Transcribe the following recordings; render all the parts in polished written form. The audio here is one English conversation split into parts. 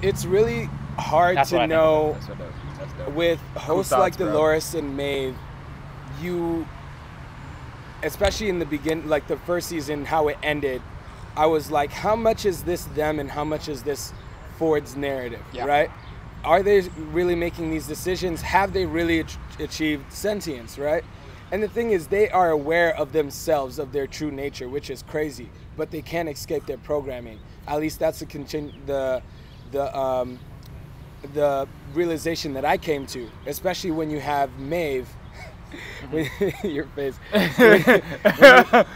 it's really hard That's to know That's dope. with hosts thoughts, like bro. Dolores and Maeve. You, especially in the begin, like the first season, how it ended, I was like, how much is this them and how much is this Ford's narrative, Yeah. right? Are they really making these decisions? Have they really achieved sentience, right? And the thing is, they are aware of themselves, of their true nature, which is crazy, but they can't escape their programming. At least that's the realization that I came to, especially when you have Maeve. Your face.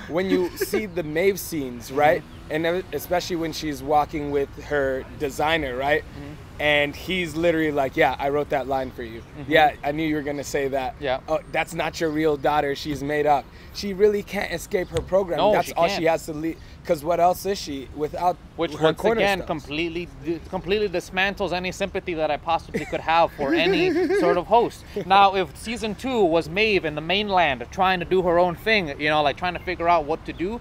When you see the Maeve scenes, right? And especially when she's walking with her designer, right? And he's literally like, yeah, I wrote that line for you. Yeah, I knew you were going to say that. Yeah. Oh, that's not your real daughter. She's made up. She really can't escape her program. No, that's she all can't. she has to leave. Because what else is she without Which her once again cornerstones? completely dismantles any sympathy that I possibly could have for any sort of host. Now, if season 2 was Maeve in the mainland trying to do her own thing, you know, like trying to figure out what to do,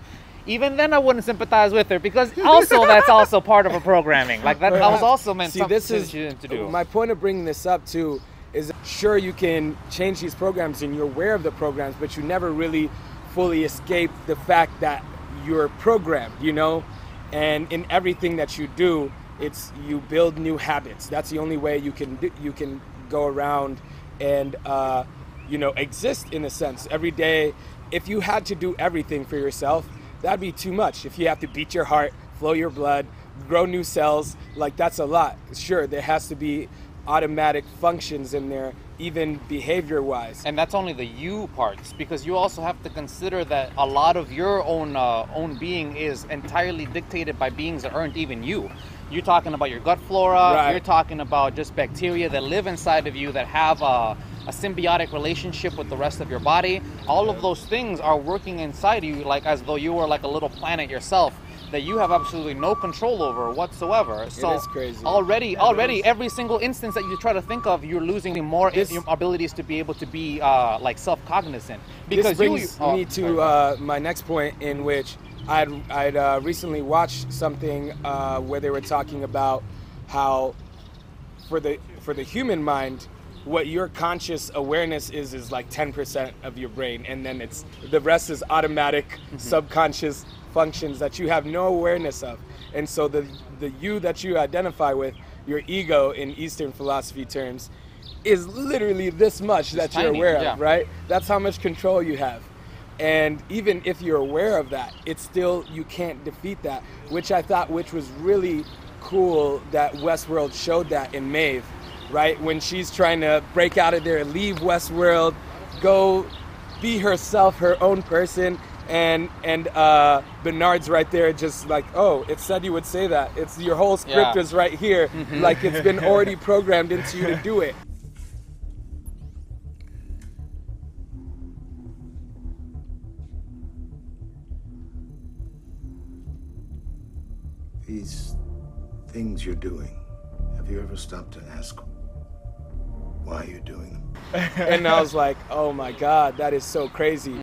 even then I wouldn't sympathize with her, because also that's also part of her programming. Like that was also meant something to do. My point of bringing this up too is, sure, you can change these programs and you're aware of the programs, but you never really fully escape the fact that you're programmed, you know? And in everything that you do, you build new habits. That's the only way you can go around and exist in a sense every day. If you had to do everything for yourself, that'd be too much. If you have to beat your heart, flow your blood, grow new cells, like that's a lot. Sure, there has to be automatic functions in there, even behavior-wise. And that's only the you parts, because you also have to consider that a lot of your own being is entirely dictated by beings that aren't even you. You're talking about your gut flora, Right. You're talking about just bacteria that live inside of you that have a symbiotic relationship with the rest of your body. All of those things are working inside you like as though you were like a little planet yourself that you have absolutely no control over whatsoever. So is crazy. already every single instance that you try to think of, you're losing more your abilities to be able to be like self-cognizant. This Because brings me to my next point, in which I'd recently watched something where they were talking about how for the human mind, what your conscious awareness is like 10% of your brain, and then the rest is automatic subconscious functions that you have no awareness of. And so the you that you identify with, your ego in Eastern philosophy terms, is literally this much that you're tiny, aware yeah. of, right? That's how much control you have. And even if you're aware of that, it's still, you can't defeat that, which was really cool that Westworld showed that in Maeve, right? When she's trying to break out of there, leave Westworld, go be herself, her own person, and Bernard's right there just like, oh, it said you would say that. It's your whole script is right here. Like it's been already programmed into you to do it. These things you're doing, have you ever stopped to ask why you're doing them? And I was like, oh my God, that is so crazy.